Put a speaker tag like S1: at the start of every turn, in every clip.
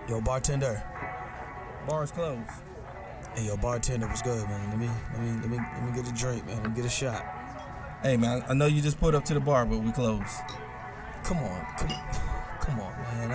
S1: Yo, bartender.
S2: Bar's closed.
S1: Hey, yo, bartender, what's good, man? Let me get a drink, man. Let me get a shot.
S2: Hey, man, I know you just pulled up to the bar, but we closed.
S1: Come on, man.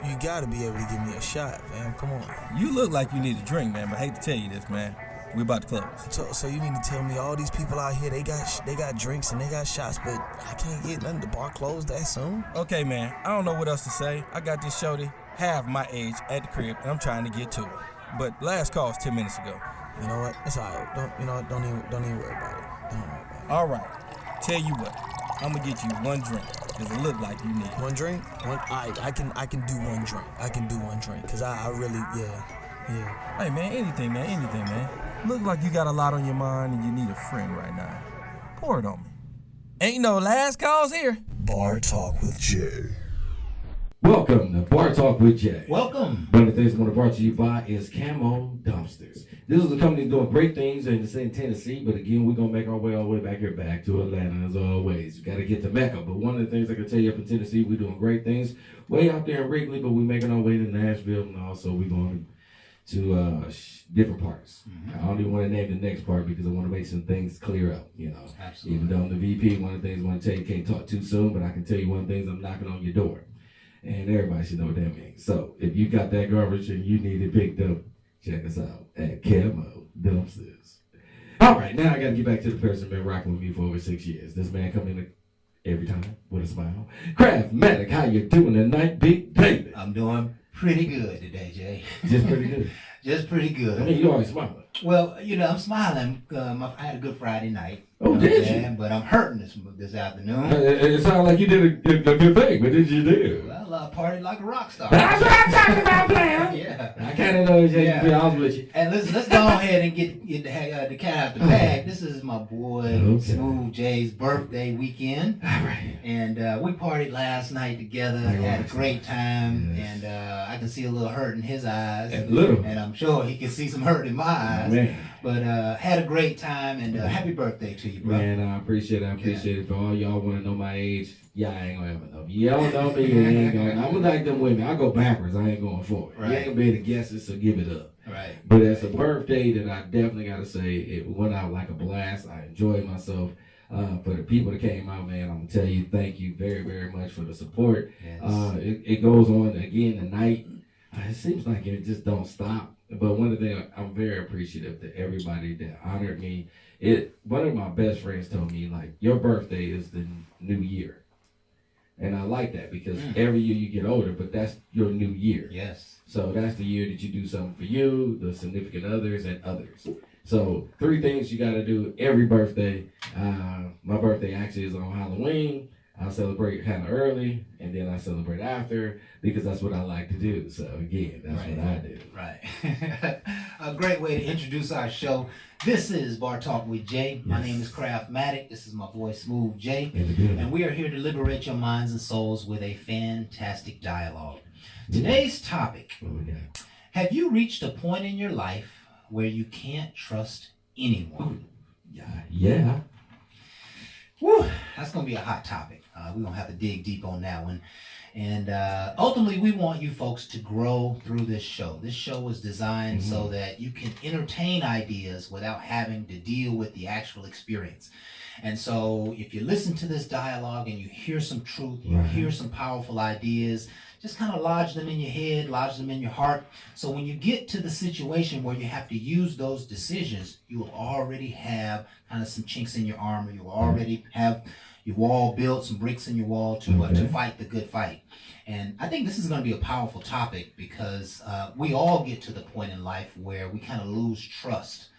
S1: You gotta be able to give me a shot, man. Come on.
S2: You look like you need a drink, man, but I hate to tell you this, man. We about to close.
S1: So you mean to tell me all these people out here, they got drinks and they got shots, but I can't get nothing. The bar closed that soon?
S2: Okay, man, I don't know what else to say. I got this shorty half my age at the crib, and I'm trying to get to her. But last call was 10 minutes ago.
S1: You know what? It's all right. Don't even worry about it. Don't worry about it.
S2: All right. Tell you what, I'm gonna get you one drink, because it look like you need
S1: one drink. I can do one drink. I can do one drink, because I really, yeah.
S2: Hey, man, anything, man. Look like you got a lot on your mind and you need a friend right now. Pour it on me. Ain't no last calls here.
S1: Bar Talk with Jay.
S3: Welcome to Bar Talk with Jay.
S4: Welcome.
S3: One of the things I want to brought to you by is Camo Dumpsters. This is a company doing great things in the same Tennessee, but again, we're going to make our way all the way back to Atlanta as always. We got to get to Mecca, but one of the things I can tell you up in Tennessee, we're doing great things way out there in Wrigley, but we're making our way to Nashville, and also we're going to different parts. I don't even want to name the next part because I want to make some things clear up, you know.
S4: Absolutely.
S3: Even though I'm the VP, one of the things I want to tell you, can't talk too soon, but I can tell you one of the things, I'm knocking on your door. And everybody should know what that means. So if you got that garbage and you need it picked up, check us out at Camo Dumpsters. All right, now I got to get back to the person been rocking with me for over 6 years. This man come in every time with a smile. Craftmatic, how you doing tonight, Big David?
S4: I'm doing pretty good today, Jay.
S3: Just pretty good.
S4: Just pretty good.
S3: I mean, you always smiling.
S4: Well, I'm smiling. I had a good Friday night.
S3: Oh, did you?
S4: But I'm hurting this afternoon.
S3: It sounded like you did a good thing. What did you do?
S4: Well, I partied like a rock star.
S3: That's what I'm talking about, man.
S4: Yeah.
S3: I kind of know, Jay.
S4: Yeah.
S3: To be honest with you.
S4: And let's go ahead and get the cat out the bag. This is my boy Smooth Jay's birthday weekend.
S3: All right.
S4: And we partied last night together, had a great time, and I can see a little hurt in his eyes. And I'm sure he can see some hurt in my eyes.
S3: Man.
S4: But had a great time, and happy birthday to you, bro.
S3: Man, I appreciate it. For all y'all want to know my age, y'all ain't gonna ever know me. You don't know me, you ain't gonna. I'm like them women. I go backwards. I ain't going forward.
S4: Right.
S3: You ain't gonna be able to guess it, so give it up.
S4: Right.
S3: But as a birthday that I definitely gotta say, it went out like a blast. I enjoyed myself. For the people that came out, man, I'm gonna tell you, thank you very, very much for the support.
S4: Yes.
S3: It goes on again tonight. It seems like it just don't stop. But one of the things I'm very appreciative to everybody that honored me. One of my best friends told me, like, your birthday is the new year. And I like that because every year you get older, but that's your new year.
S4: Yes.
S3: So that's the year that you do something for you, the significant others, and others. So 3 things you got to do every birthday. My birthday actually is on Halloween. I celebrate kind of early, and then I celebrate after because that's what I like to do. So again, that's what I do.
S4: Right. A great way to introduce our show. This is Bar Talk with Jay. My name is Craftmatic. This is my boy Smooth Jay. And we are here to liberate your minds and souls with a fantastic dialogue. Today's topic.
S3: What we got?
S4: Have you reached a point in your life where you can't trust anyone?
S3: Yeah.
S4: Whew, that's going to be a hot topic. We're going to have to dig deep on that one. And ultimately, we want you folks to grow through this show. This show was designed so that you can entertain ideas without having to deal with the actual experience. And so if you listen to this dialogue and you hear some truth, you hear some powerful ideas, just kind of lodge them in your head, lodge them in your heart. So when you get to the situation where you have to use those decisions, you will already have kind of some chinks in your armor. You will already have your wall built, some bricks in your wall to fight the good fight. And I think this is going to be a powerful topic because we all get to the point in life where we kind of lose trust.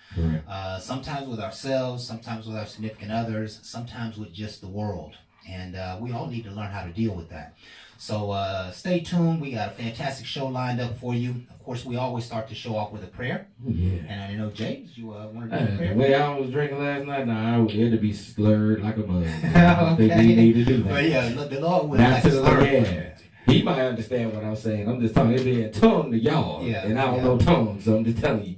S4: Sometimes with ourselves, sometimes with our significant others, sometimes with just the world. And we all need to learn how to deal with that. So stay tuned. We got a fantastic show lined up for you. Of course, we always start the show off with a prayer. And I know, Jay, you want to do a prayer?
S3: The way I was drinking last night, it'd be slurred like a mug. I think we need to do that.
S4: But yeah, the Lord would
S3: Not
S4: like
S3: to
S4: to
S3: the
S4: slur.
S3: Lord. He might understand what I'm saying. I'm just talking. It'd be in tongue to y'all. And I don't know tongue, so I'm just telling you.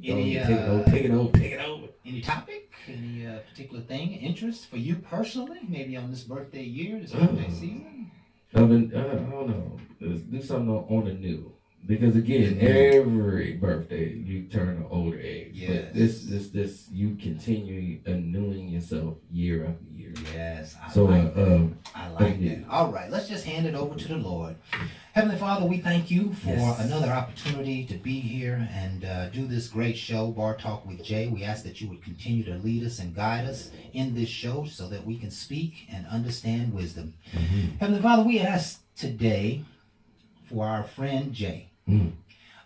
S3: Take it over.
S4: Any topic? Any particular thing, interest for you personally? Maybe on this birthday year, this birthday season?
S3: I don't know. Let's do something on the new. Because again, every birthday you turn an older age.
S4: Yes.
S3: But this you continue renewing yourself year after year.
S4: Yes, I
S3: So
S4: like that. I like
S3: yeah.
S4: that. All right, let's just hand it over to the Lord. Heavenly Father, we thank you for another opportunity to be here and do this great show, Bar Talk with Jay. We ask that you would continue to lead us and guide us in this show so that we can speak and understand wisdom. Heavenly Father, we ask today for our friend Jay.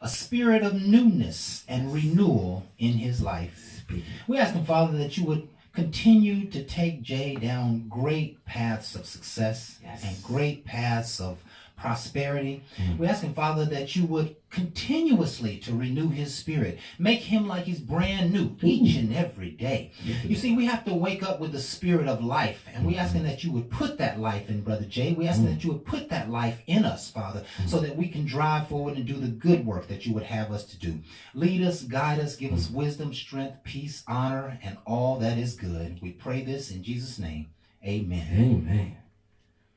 S4: A spirit of newness and renewal in his life. We ask him, Father, that you would continue to take Jay down great paths of success and great paths of prosperity. We ask him, Father, that you would continuously to renew his spirit. Make him like he's brand new each and every day. You see, we have to wake up with the spirit of life, and we asking that you would put that life in Brother Jay. We asking that you would put that life in us, Father, so that we can drive forward and do the good work that you would have us to do. Lead us, guide us, give us wisdom, strength, peace, honor, and all that is good. We pray this in Jesus' name. Amen.
S3: Amen.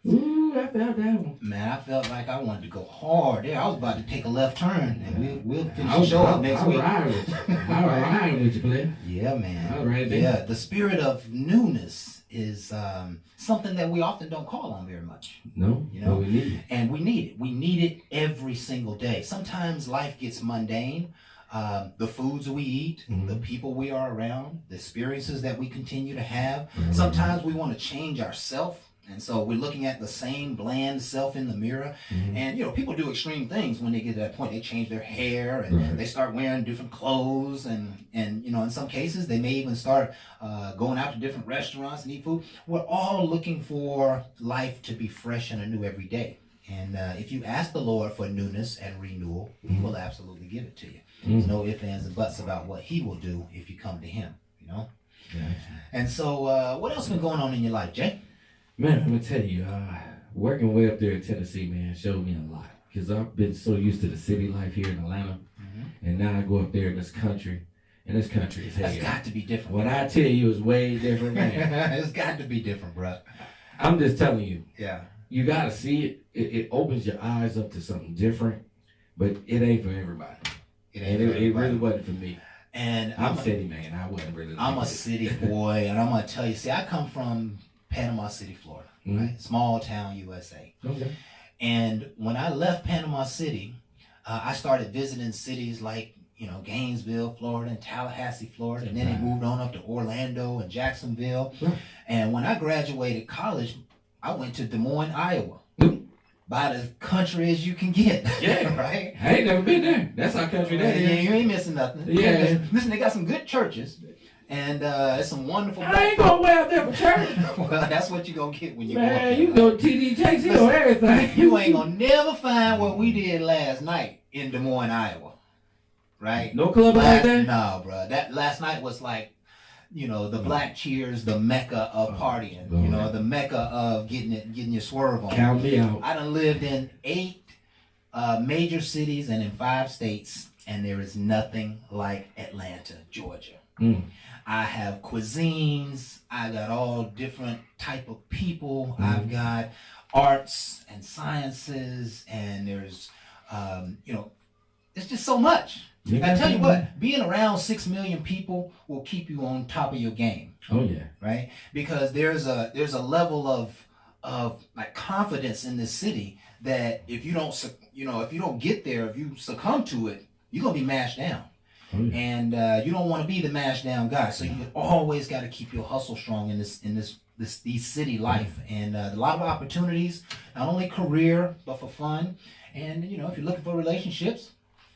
S3: Ooh, I felt that one.
S4: Man, I felt like I wanted to go hard there. I was about to take a left turn, and we'll finish the show up next week.
S3: I'll ride with you, player.
S4: Yeah, man.
S3: All right, then.
S4: Yeah, the spirit of newness is something that we often don't call on very much.
S3: No,
S4: you know,
S3: we need it.
S4: And we need it. We need it every single day. Sometimes life gets mundane. The foods we eat, the people we are around, the experiences that we continue to have. Sometimes we want to change ourselves. And so we're looking at the same bland self in the mirror. And, you know, people do extreme things when they get to that point. They change their hair and they start wearing different clothes. And, you know, in some cases, they may even start going out to different restaurants and eat food. We're all looking for life to be fresh and anew every day. And if you ask the Lord for newness and renewal, he will absolutely give it to you. There's no ifs, ands, and buts about what he will do if you come to him, you know? And so what else been going on in your life, Jay?
S3: Man, I'm going to tell you, working way up there in Tennessee, man, showed me a lot. Because I've been so used to the city life here in Atlanta. And now I go up there in this country. And this country is hell.
S4: That's got to be different.
S3: What I tell you is way different, man.
S4: It's got to be different, bro.
S3: I'm just telling you.
S4: Yeah.
S3: You got to see it. It opens your eyes up to something different. But it ain't for everybody. It really wasn't for me.
S4: And
S3: I'm a city man. I wasn't really.
S4: I'm a city boy. And I'm going to tell you, see, I come from Panama City, Florida, right? Small town, USA.
S3: Okay.
S4: And when I left Panama City, I started visiting cities like, you know, Gainesville, Florida, and Tallahassee, Florida. And then it moved on up to Orlando and Jacksonville. And when I graduated college, I went to Des Moines, Iowa. About as country as you can get.
S3: Yeah.
S4: Right?
S3: I ain't never been there. That's our country there.
S4: Yeah, you ain't missing nothing.
S3: Yeah.
S4: Listen, they got some good churches. And it's some wonderful.
S3: I ain't going way out there for church.
S4: Well, that's what you gonna get when you go.
S3: Man, you go TD Jakes, you know everything.
S4: You ain't gonna never find what we did last night in Des Moines, Iowa. Right?
S3: No club like that?
S4: No, bro. That last night was like, you know, the Black Cheers, the mecca of partying. You know, the mecca of getting your swerve on.
S3: Count me out.
S4: I done lived in 8 major cities and in 5 states, and there is nothing like Atlanta, Georgia. I have cuisines. I got all different type of people. I've got arts and sciences, and there's, you know, it's just so much. I tell you what, being around 6 million people will keep you on top of your game.
S3: Oh yeah.
S4: Right? Because there's a level of like confidence in this city that if you don't get there, if you succumb to it, you're gonna be mashed down. And you don't want to be the mashed down guy. So you always got to keep your hustle strong in these city life. And a lot of opportunities, not only career, but for fun. And, you know, if you're looking for relationships,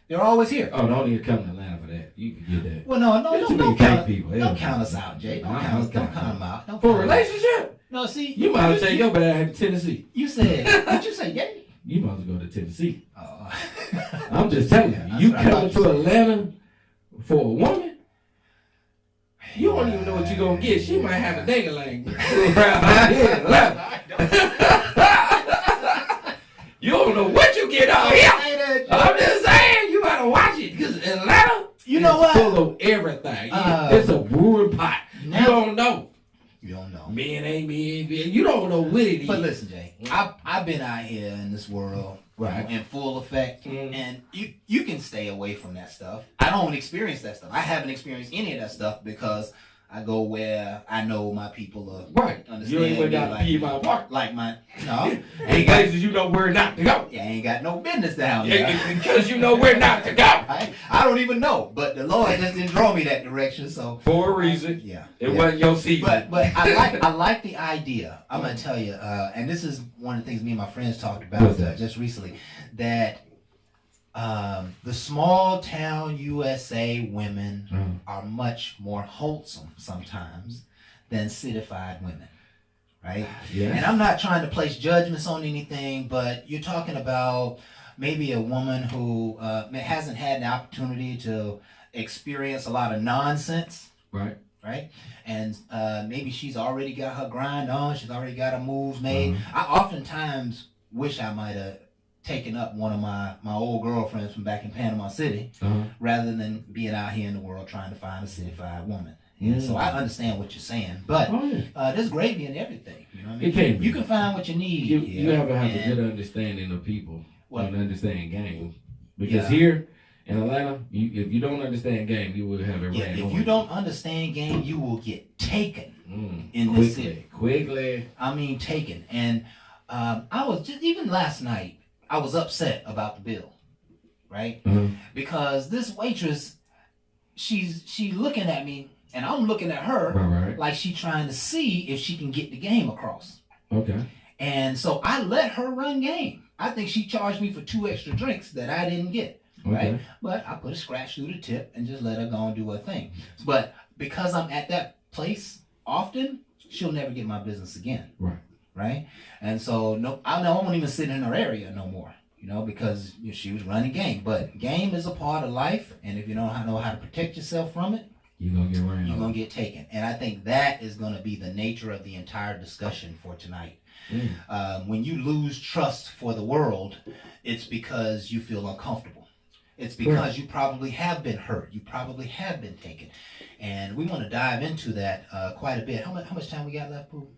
S4: they're always here.
S3: Oh, don't need to come to Atlanta for that. You can get that.
S4: Well, no, don't count us out, Jay. Don't count them out.
S3: For a relationship?
S4: No, see.
S3: You might as well take your bag to Tennessee.
S4: You said, what'd you say, Jay?
S3: You might as well go to Tennessee.
S4: Oh.
S3: I'm just telling you. You coming to Atlanta for a woman? You don't even know what you're going to get. She might have a dang-a-lang. You don't know what you get out here. I'm just saying, you gotta watch it. Because Atlanta
S4: is full
S3: of everything. It's a brewing pot. You don't know.
S4: You don't know.
S3: Men ain't men. You don't know what it is.
S4: But listen, Jay, I've been out here in this world, right, in full effect, and you can stay away from that stuff. I don't experience that stuff. I haven't experienced any of that stuff because I go where I know my people are.
S3: Right.
S4: Understand?
S3: You ain't went down to P my park.
S4: Like my
S3: ain't places you know where not to go.
S4: Yeah, I ain't got no business down there.
S3: Yeah, because you know where not to go.
S4: I don't even know, but the Lord just didn't draw me that direction. So
S3: for a reason, it wasn't your season.
S4: But I like the idea. I'm gonna tell you, and this is one of the things me and my friends talked about just recently, that the small town USA women are much more wholesome sometimes than citified women. Right?
S3: Yeah.
S4: And I'm not trying to place judgments on anything, but you're talking about maybe a woman who hasn't had the opportunity to experience a lot of nonsense.
S3: Right.
S4: Right? And maybe she's already got her grind on. She's already got her moves made. I oftentimes wish I might have taken up one of my old girlfriends from back in Panama City rather than being out here in the world trying to find a citified woman. Yeah, so I understand what you're saying, but there's gravy in everything. You know what I mean?
S3: It can be.
S4: You can find what you need.
S3: You have to have a good understanding of people and understand game. Because here in Atlanta, if you don't understand game, you will have it ran
S4: If
S3: on
S4: you don't understand game, you will get taken in this city.
S3: Quickly.
S4: I mean, taken. And I was just, even last night, I was upset about the bill, right? Because this waitress, she's looking at me, and I'm looking at her like she's trying to see if she can get the game across.
S3: Okay.
S4: And so I let her run game. I think she charged me for 2 extra drinks that I didn't get, right? But I put a scratch through the tip and just let her go and do her thing. But because I'm at that place often, she'll never get my business again. Right? And so I won't even sit in her area no more, because she was running game. But game is a part of life, and if you don't know how to protect yourself from it,
S3: you're going to get ran.
S4: You're going to get taken. And I think that is going to be the nature of the entire discussion for tonight. When you lose trust for the world, it's because you feel uncomfortable. It's because you probably have been hurt. You probably have been taken. And we want to dive into that quite a bit. How much time we got left, Pooh?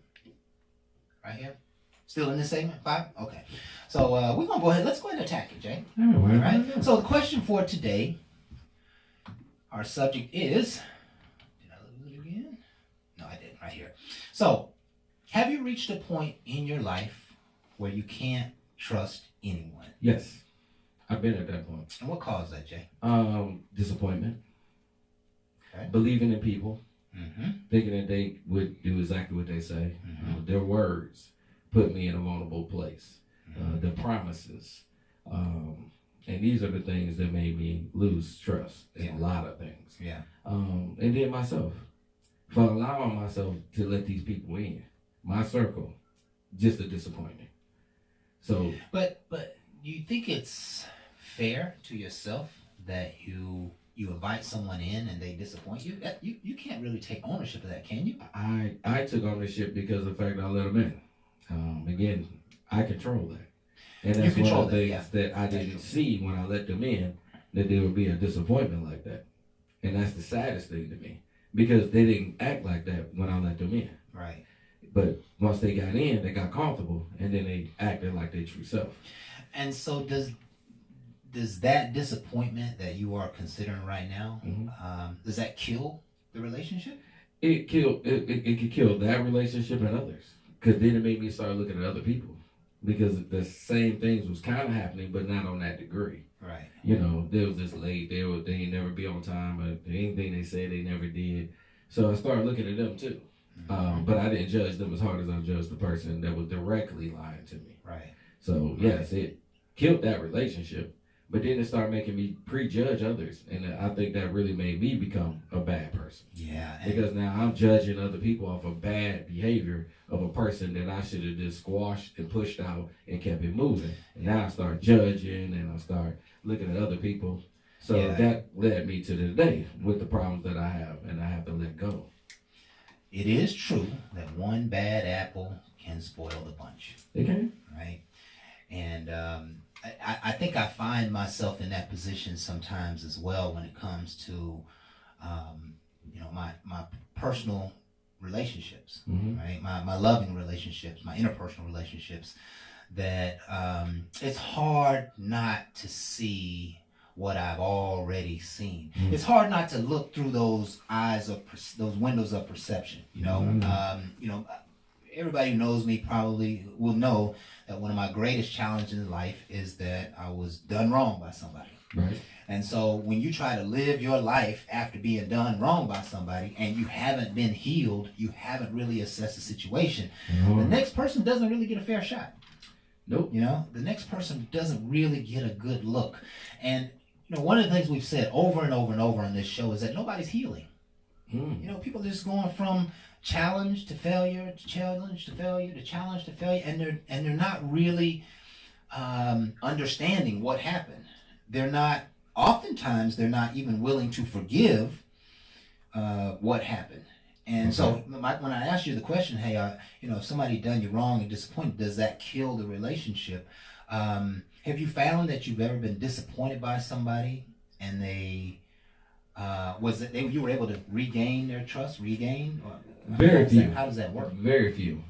S4: Right here? Still in this segment? 5? Okay. So we're going to go ahead. Let's go ahead and attack it, Jay. All right? So the question for today, our subject is... Right here. So, have you reached a point in your life where you can't trust anyone?
S3: Yes. I've been at that point.
S4: And what caused that, Jay?
S3: Disappointment. Believing in people. Thinking that they would do exactly what they say. Their words put me in a vulnerable place. Their promises. And these are the things that made me lose trust in a lot of things. And then myself. For allowing myself to let these people in my circle, just a disappointment. So,
S4: but do you think it's fair to yourself that you invite someone in and they disappoint you? You can't really take ownership of that, can you?
S3: I took ownership because of the fact that I let them in. Again, I control that, and that's one of the things that I didn't see when I let them in, that there would be a disappointment like that, and that's the saddest thing to me. Because they didn't act like that when I let them in.
S4: Right.
S3: But once they got in, they got comfortable, and then they acted like their true self.
S4: And so does that disappointment that you are considering right now, does that kill the relationship?
S3: It could kill that relationship and others. Because then it made me start looking at other people. Because the same things was kind of happening, but not on that degree.
S4: Right.
S3: They was just late. They ain't never be on time. Or anything they said, they never did. So I started looking at them too. But I didn't judge them as hard as I judged the person that was directly lying to me.
S4: Right.
S3: So yes, it killed that relationship. But then it started making me prejudge others. And I think that really made me become a bad person.
S4: Yeah.
S3: Because now I'm judging other people off of bad behavior of a person that I should have just squashed and pushed out and kept it moving. And now I start judging and I start looking at other people. So that led me to today with the problems that I have, and I have to let go.
S4: It is true that one bad apple can spoil the bunch.
S3: It can.
S4: Right. And I think I find myself in that position sometimes as well when it comes to, my personal relationships,
S3: Mhm.
S4: right? My loving relationships, my interpersonal relationships, that it's hard not to see what I've already seen. It's hard not to look through those eyes of those windows of perception. Everybody who knows me probably will know that one of my greatest challenges in life is that I was done wrong by somebody.
S3: Right.
S4: And so when you try to live your life after being done wrong by somebody and you haven't been healed, you haven't really assessed the situation, the next person doesn't really get a fair shot.
S3: Nope.
S4: The next person doesn't really get a good look. And one of the things we've said over and over and over on this show is that nobody's healing. People are just going from challenge to failure, to challenge to failure, to challenge to failure, and they're not really understanding what happened. Oftentimes they're not even willing to forgive what happened. And so when I asked you the question, hey, if somebody done you wrong and disappointed, does that kill the relationship? Have you found that you've ever been disappointed by somebody and you were able to regain their trust,
S3: Very few.
S4: How does that work?
S3: Very few.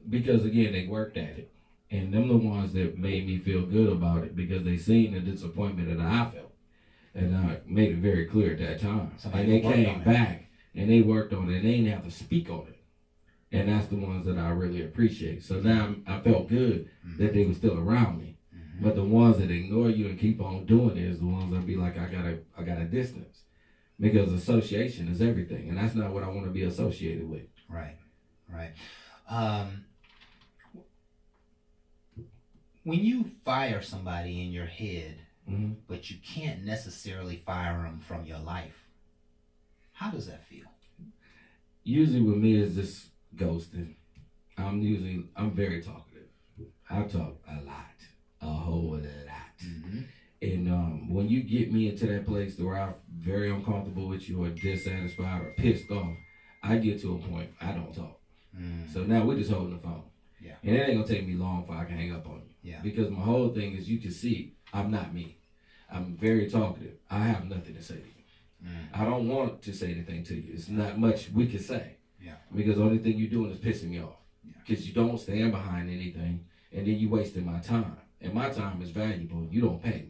S3: Because again, they worked at it. And them the ones that made me feel good about it because they seen the disappointment that I felt. And I made it very clear at that time. And they came back and they worked on it and they didn't have to speak on it. And that's the ones that I really appreciate. So now I felt good that they were still around me. But the ones that ignore you and keep on doing it is the ones that be like, I got a distance. Because association is everything. And that's not what I want to be associated with.
S4: Right. When you fire somebody in your head, but you can't necessarily fire them from your life, how does that feel?
S3: Usually with me is just ghosting. I'm very talkative. I talk a whole lot. And when you get me into that place where I'm very uncomfortable with you or dissatisfied or pissed off, I get to a point I don't talk. So now we're just holding the phone.
S4: Yeah.
S3: And it ain't gonna take me long before I can hang up on you.
S4: Yeah.
S3: Because my whole thing is you can see I'm not me. I'm very talkative. I have nothing to say to you. I don't want to say anything to you. It's not much we can say.
S4: Yeah.
S3: Because the only thing you're doing is pissing me off. Because you don't stand behind anything and then you wasting my time. And my time is valuable. You don't pay me.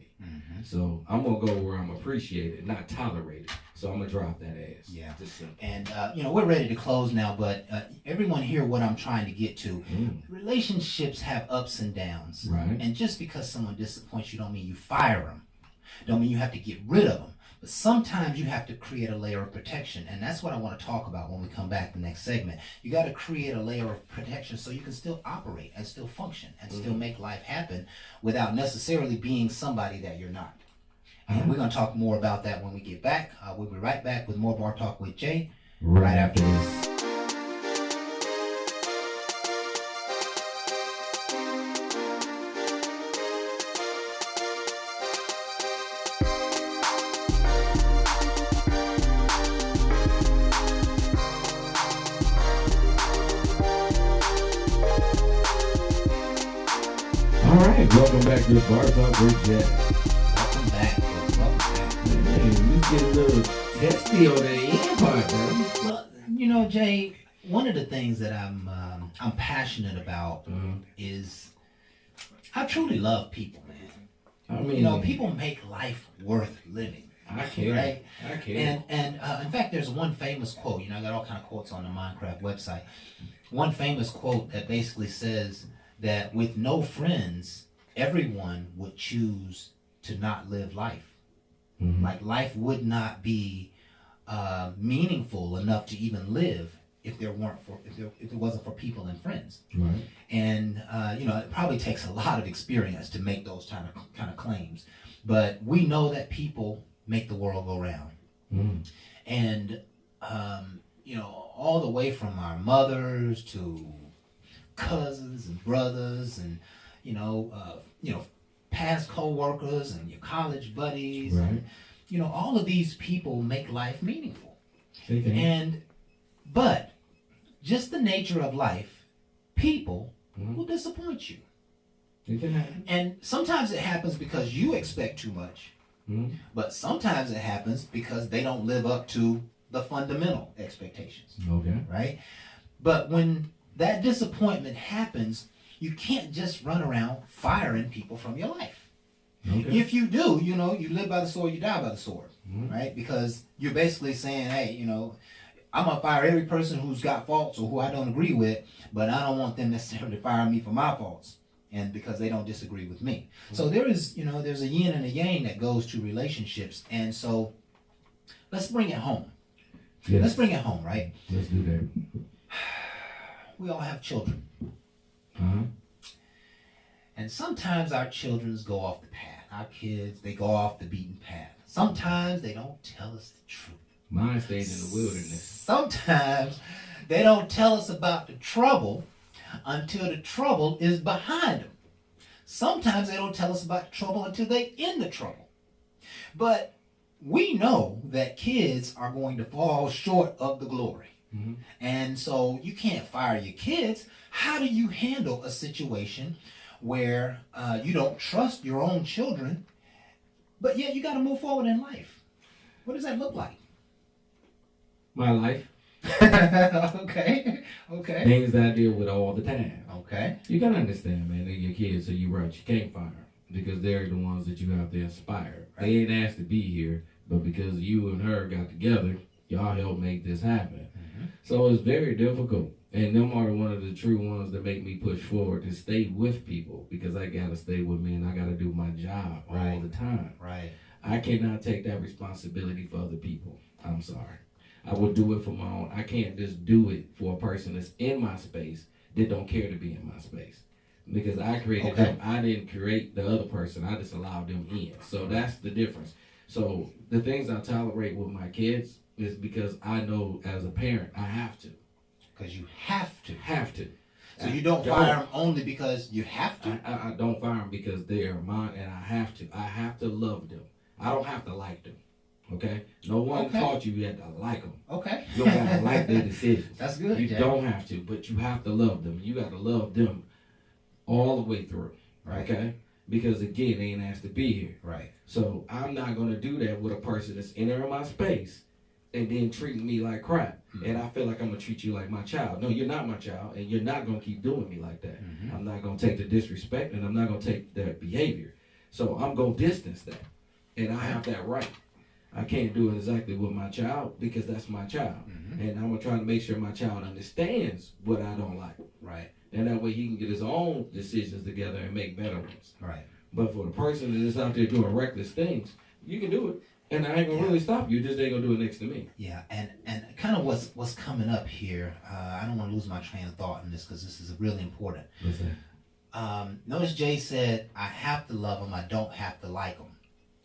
S3: So I'm going to go where I'm appreciated, not tolerated. So I'm going to drop that ass.
S4: Yeah.
S3: Just simple.
S4: And, we're ready to close now, but everyone hear what I'm trying to get to. Relationships have ups and downs.
S3: Right.
S4: And just because someone disappoints you don't mean you fire them. Don't mean you have to get rid of them. But sometimes you have to create a layer of protection. And that's what I want to talk about when we come back the next segment. You got to create a layer of protection so you can still operate and still function and still make life happen without necessarily being somebody that you're not. And we're going to talk more about that when we get back. We'll be right back with more Bar Talk with Jay right after this.
S3: All right, welcome back to the Bar Talk with Jay.
S4: Welcome back, folks. Welcome back.
S3: Man, you get a little testy on the end part, man.
S4: Well, Jay, one of the things that I'm passionate about is I truly love people, man.
S3: I mean,
S4: people make life worth living.
S3: I care.
S4: Right?
S3: I care.
S4: And in fact, there's one famous quote. I got all kind of quotes on the Minecraft website. One famous quote that basically says that with no friends, everyone would choose to not live life. Like life would not be meaningful enough to even live if it wasn't for people and friends.
S3: Right.
S4: And it probably takes a lot of experience to make those kind of claims, but we know that people make the world go round. And all the way from our mothers to cousins and brothers and past co-workers and your college buddies,
S3: Right.
S4: and all of these people make life meaningful.
S3: Okay.
S4: But just the nature of life, people will disappoint you.
S3: It can happen.
S4: And sometimes it happens because you expect too much, but sometimes it happens because they don't live up to the fundamental expectations.
S3: Okay.
S4: Right? But when that disappointment happens, you can't just run around firing people from your life.
S3: Okay.
S4: If you do, you live by the sword, you die by the sword,
S3: Mhm.
S4: right? Because you're basically saying, hey, I'm going to fire every person who's got faults or who I don't agree with, but I don't want them necessarily to fire me for my faults and because they don't disagree with me. So there is, there's a yin and a yang that goes to relationships. And so let's bring it home.
S3: Yes.
S4: Let's bring it home, right?
S3: Let's do that.
S4: We all have children.
S3: Uh-huh.
S4: And sometimes our children go off the path. Our kids, they go off the beaten path. Sometimes they don't tell us the truth.
S3: Mine stayed in the wilderness.
S4: Sometimes they don't tell us about the trouble until the trouble is behind them. Sometimes they don't tell us about the trouble until they're in the trouble. But we know that kids are going to fall short of the glory.
S3: Mm-hmm.
S4: And so you can't fire your kids. How do you handle a situation where you don't trust your own children, but yet you got to move forward in life? What does that look like?
S3: My life.
S4: Okay.
S3: Things that I deal with all the time.
S4: Okay.
S3: You gotta understand, man, they're your kids, so you're right, you can't fire them because they're the ones that you have to inspire.
S4: Right.
S3: They ain't asked to be here, but because you and her got together, y'all helped make this happen.
S4: Mm-hmm.
S3: So it's very difficult. And them are one of the true ones that make me push forward to stay with people because I gotta stay with me and I gotta do my job all the time.
S4: Right.
S3: I cannot take that responsibility for other people. I'm sorry. I will do it for my own. I can't just do it for a person that's in my space that don't care to be in my space. Because I created them. I didn't create the other person. I just allowed them in. So that's the difference. So the things I tolerate with my kids is because I know as a parent, I have to.
S4: Because you have to.
S3: Have to.
S4: So you don't fire them only because you have to?
S3: I don't fire them because they are mine and I have to. I have to love them. I don't have to like them. Okay? No one taught you had to like them.
S4: Okay.
S3: You don't have to like their decisions.
S4: That's good.
S3: You
S4: Jack.
S3: don't have to, but you have to love them. You got to love them all the way through.
S4: Right.
S3: Okay? Because again, they ain't asked to be here.
S4: Right.
S3: So I'm not going to do that with a person that's entering my space and then treating me like crap. Mm-hmm. And I feel like I'm going to treat you like my child. No, you're not my child, and you're not going to keep doing me like that. Mm-hmm. I'm not going to take the disrespect, and I'm not going to take that behavior. So I'm going to distance that. And I have that right. I can't do it exactly with my child because that's my child. Mm-hmm. And I'm going to try to make sure my child understands what I don't like.
S4: Right.
S3: And that way he can get his own decisions together and make better ones.
S4: Right.
S3: But for the person that is out there doing reckless things, you can do it. And I ain't going to really stop you. Just ain't going to do it next to me.
S4: Yeah. And kind of what's coming up here, I don't want to lose my train of thought in this because this is really important.
S3: What's that?
S4: Notice Jay said, I have to love them. I don't have to like them.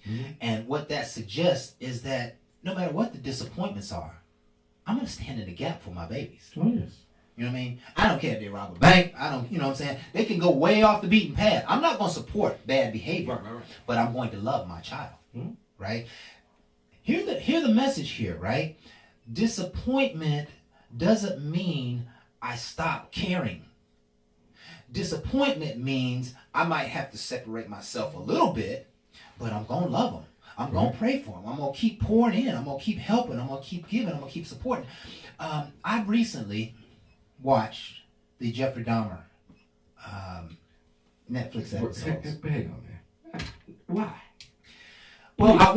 S4: Mm-hmm. And what that suggests is that no matter what the disappointments are, I'm going to stand in the gap for my babies.
S3: Oh, yes.
S4: You know what I mean? I don't care if they rob a bank. I don't, you know what I'm saying? They can go way off the beaten path. I'm not going to support bad behavior, right. But I'm going to love my child, right? Hear the message here, right? Disappointment doesn't mean I stop caring. Disappointment means I might have to separate myself a little bit, but I'm going to love them. I'm going to pray for them. I'm going to keep pouring in. I'm going to keep helping. I'm going to keep giving. I'm going to keep supporting. I've recently watched the Jeffrey Dahmer Netflix episodes.
S3: Hang on, man. Why?
S4: Well, I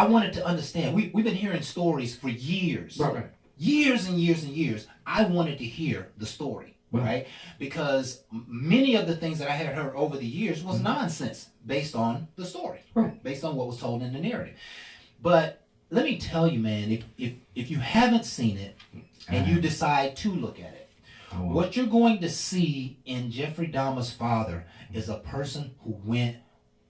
S4: wanted to understand. We've been hearing stories for years.
S3: Right.
S4: Years and years and years. I wanted to hear the story, right? Because many of the things that I had heard over the years was nonsense based on the story,
S3: right?
S4: Based on what was told in the narrative. But let me tell you, man, if you haven't seen it and you decide to look at it, what you're going to see in Jeffrey Dahmer's father is a person who went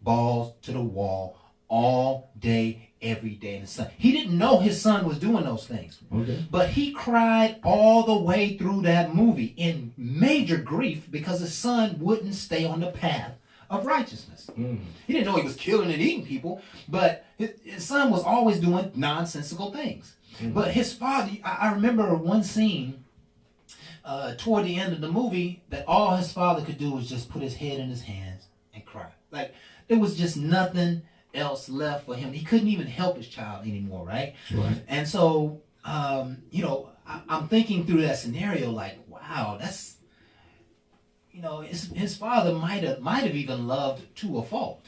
S4: balls to the wall all day, every day in the sun. He didn't know his son was doing those things. Okay. But he cried all the way through that movie in major grief because his son wouldn't stay on the path of righteousness. He didn't know he was killing and eating people, but his son was always doing nonsensical things. But his father, I remember one scene toward the end of the movie that all his father could do was just put his head in his hands and cry. Like there was just nothing else left for him. He couldn't even help his child anymore, right? And so I'm thinking through that scenario like, wow, that's, his father might have even loved to a fault,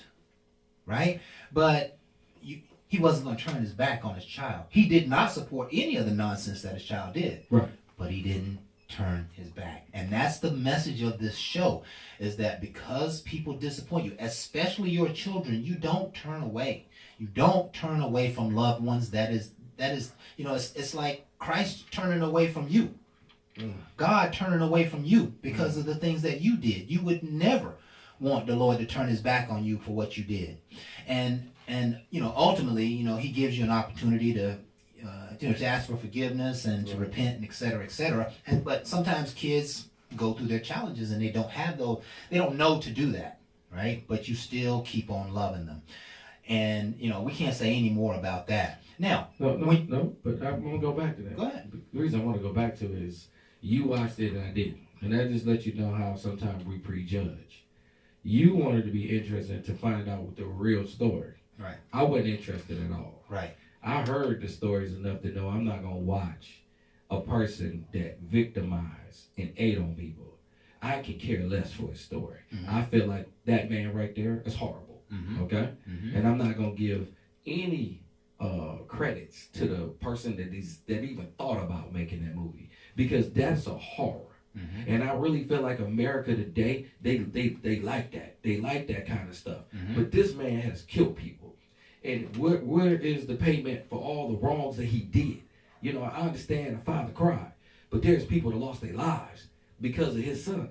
S4: right? But he wasn't going to turn his back on his child. He did not support any of the nonsense that his child did.
S3: Right.
S4: But he didn't turn his back. And that's the message of this show, is that because people disappoint you, especially your children, you don't turn away. You don't turn away from loved ones. That is, it's like Christ turning away from you. God turning away from you because of the things that you did. You would never want the Lord to turn his back on you for what you did. And ultimately, he gives you an opportunity to ask for forgiveness and to repent and et cetera, et cetera. But sometimes kids go through their challenges and they don't know to do that, right? But you still keep on loving them. And, we can't say any more about that. Now,
S3: but I'm going to go back to that.
S4: Go ahead.
S3: The reason I want to go back to it is you watched it and I didn't. And that just lets you know how sometimes we prejudge. You wanted to be interested to find out the real story.
S4: Right.
S3: I wasn't interested at all.
S4: Right.
S3: I heard the stories enough to know I'm not going to watch a person that victimized and ate on people. I could care less for his story. Mm-hmm. I feel like that man right there is horrible. Mm-hmm. Okay? Mm-hmm. And I'm not going to give any credits to the person that even thought about making that movie, because that's a horror. Mm-hmm. And I really feel like America today, they like that. They like that kind of stuff. Mm-hmm. But this man has killed people. And where is the payment for all the wrongs that he did? I understand the father cried, but there's people that lost their lives because of his son.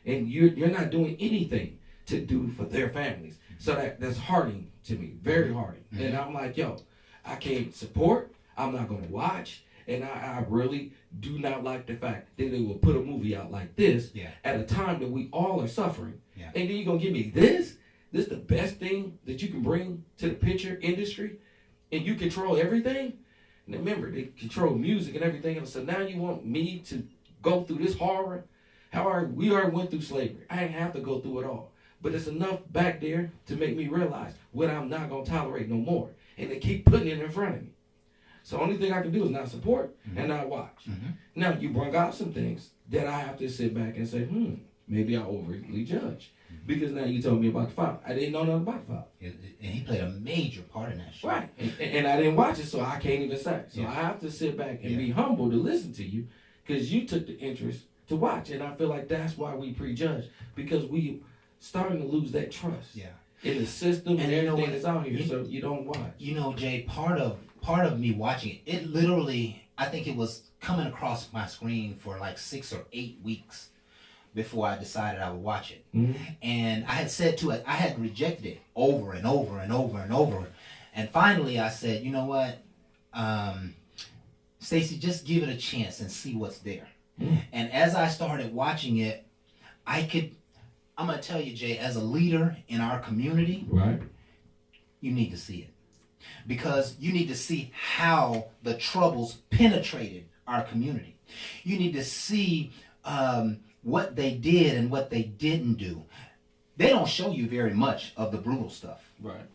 S3: And you're not doing anything to do for their families. So that's heartening to me, very heartening. Mm-hmm. And I'm like, I can't support, I'm not going to watch, and I really do not like the fact that they will put a movie out like this at a time that we all are suffering. Yeah. And then you're going to give me this? This is the best thing that you can bring to the picture industry? And you control everything? And remember, they control music and everything else. So now you want me to go through this horror? We already went through slavery. I didn't have to go through it all. But it's enough back there to make me realize what I'm not going to tolerate no more. And they keep putting it in front of me. So the only thing I can do is not support and not watch. Mm-hmm. Now, you brought out some things that I have to sit back and say, maybe I overly judge. Mm-hmm. Because now you told me about the father. I didn't know nothing about the father.
S4: And he played a major part in that show.
S3: Right. And I didn't watch it, so I can't even say. So I have to sit back and be humble to listen to you, because you took the interest to watch. And I feel like that's why we prejudge, because we starting to lose that trust in the system and everything that's out here, so you don't watch.
S4: Jay, part of me watching it literally, I think it was coming across my screen for like 6 or 8 weeks before I decided I would watch it. Mm-hmm. And I had said to it, I had rejected it over and over and over and over. And finally I said, you know what, Stacy, just give it a chance and see what's there. Mm-hmm. And as I started watching it, I'm going to tell you, Jay, as a leader in our community, you need to see it. Because you need to see how the troubles penetrated our community. You need to see what they did and what they didn't do. They don't show you very much of the brutal stuff.
S3: Right.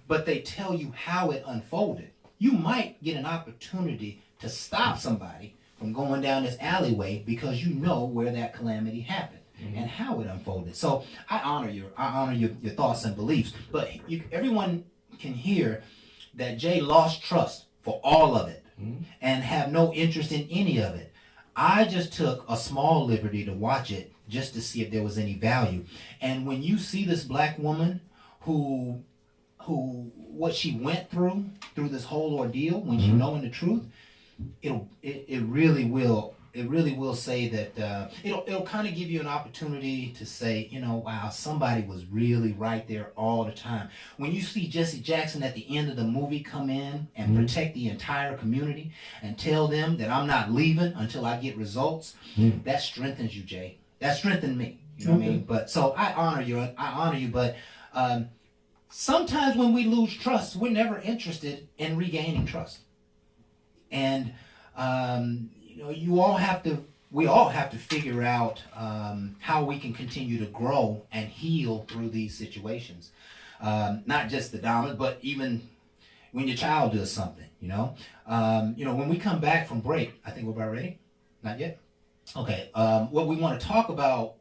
S4: But they tell you how it unfolded. You might get an opportunity to stop somebody from going down this alleyway because you know where that calamity happened. Mm-hmm. And how it unfolded. So I honor your thoughts and beliefs, but everyone can hear that Jay lost trust for all of it and have no interest in any of it. I just took a small liberty to watch it just to see if there was any value. And when you see this black woman who what she went through this whole ordeal, when she knowing the truth, it really will say that it'll kind of give you an opportunity to say, wow, somebody was really right there all the time. When you see Jesse Jackson at the end of the movie come in and protect the entire community and tell them that I'm not leaving until I get results, that strengthens you, Jay. That strengthened me. You know what I mean? But so I honor you, but sometimes when we lose trust, we're never interested in regaining trust. And we all have to figure out how we can continue to grow and heal through these situations. Not just the dominant, but even, when your child does something, when we come back from break, I think we're about ready. Not yet. Okay. What we want to talk about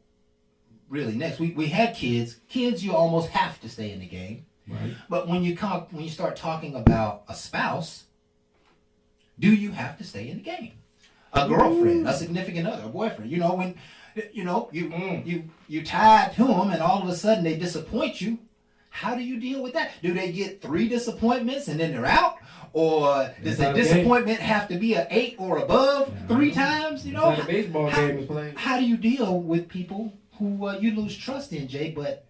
S4: really next, we had kids. Kids, you almost have to stay in the game.
S3: Right.
S4: But when you start talking about a spouse, do you have to stay in the game? A girlfriend, a significant other, a boyfriend. When you tied to them and all of a sudden they disappoint you. How do you deal with that? Do they get 3 disappointments and then they're out? Or does the disappointment have to be an 8 or above 3 times?
S3: That's how the baseball game is played.
S4: How do you deal with people who you lose trust in, Jay, but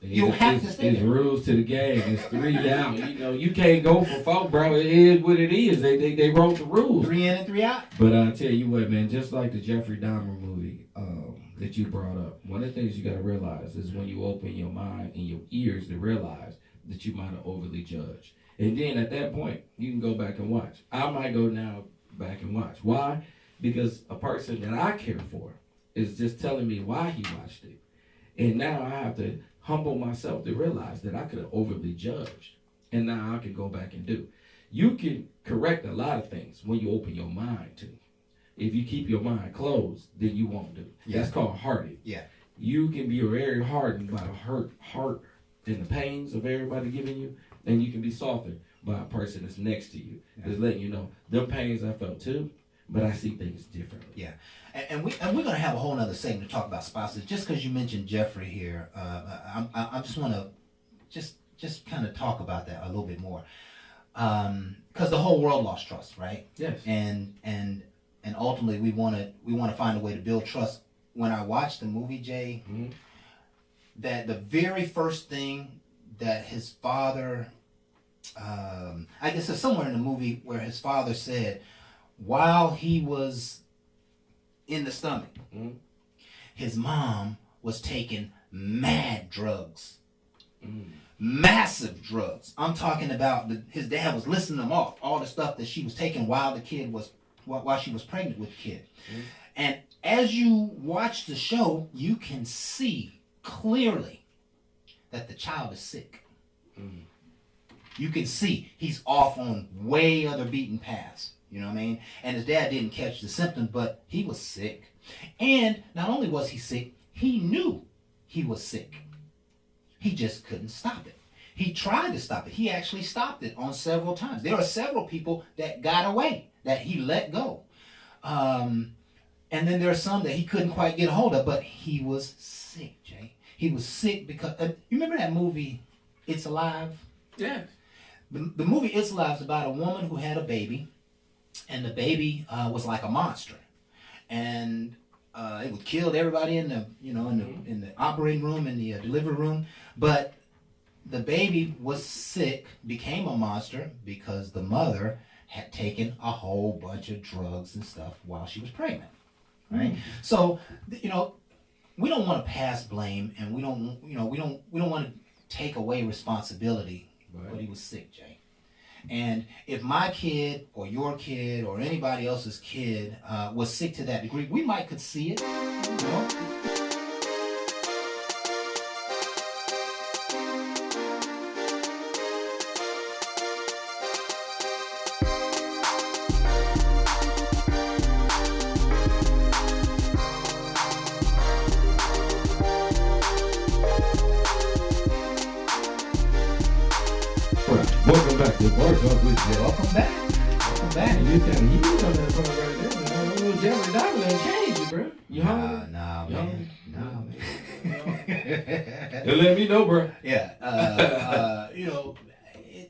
S4: you have to stay
S3: It's
S4: there?
S3: rules to the game. It's 3 out. You can't go for 4, bro. It is what it is. They wrote the rules.
S4: 3 in and 3 out?
S3: But I tell you what, man, just like the Jeffrey Dahmer movie that you brought up, one of the things you got to realize is when you open your mind and your ears to realize that you might have overly judged. And then at that point, you can go back and watch. I might go now back and watch. Why? Because a person that I care for is just telling me why he watched it. And now I have to humble myself to realize that I could have overly judged. And now I can go back and do. You can correct a lot of things when you open your mind to. If you keep your mind closed, then you won't do.
S4: Yeah.
S3: That's called hardened.
S4: Yeah.
S3: You can be very hardened by the heart and the pains of everybody giving you, and you can be softened by a person that's next to you.
S4: Yeah.
S3: Just letting you know, them pains I felt too, but I see things differently.
S4: Yeah. And we're going to have a whole nother segment to talk about spouses. Just because you mentioned Jeffrey here, I just want to just kind of talk about that a little bit more. Because the whole world lost trust, right?
S3: Yes.
S4: And ultimately we want to find a way to build trust. When I watched the movie, Jay,
S3: Mm-hmm.
S4: that the very first thing that his father, I guess there's somewhere in the movie where his father said, while he was in the stomach,
S3: Mm-hmm.
S4: his mom was taking mad drugs.
S3: Mm-hmm.
S4: Massive drugs. I'm talking about his dad was listing them off, all the stuff that she was taking while she was pregnant with the kid.
S3: Mm-hmm.
S4: And as you watch the show, you can see clearly that the child is sick.
S3: Mm-hmm.
S4: You can see he's off on way other beaten paths. You know what I mean? And his dad didn't catch the symptoms, but he was sick. And not only was he sick, he knew he was sick. He just couldn't stop it. He tried to stop it. He actually stopped it on several times. There are several people that got away, that he let go. And then there are some that he couldn't quite get a hold of, but he was sick, Jay. He was sick because, you remember that movie, It's Alive?
S3: Yes.
S4: The movie It's Alive is about a woman who had a baby, and the baby was like a monster. And it would kill everybody in the operating room, in the delivery room. But the baby was sick, became a monster because the mother had taken a whole bunch of drugs and stuff while she was pregnant. Right? So, we don't want to pass blame, and we don't want to take away responsibility.
S3: Right.
S4: But he was sick, Jay. And if my kid or your kid or anybody else's kid was sick to that degree, we might could see it.
S3: Welcome back to Bar Talk with you.
S4: Welcome back. Welcome back.
S3: Man, you kind of heated on that part right there, man. Little Jeffrey Dahmer done changed you, bro. You hungry?
S4: Nah, man. Nah, man.
S3: And let me know, bro.
S4: Yeah.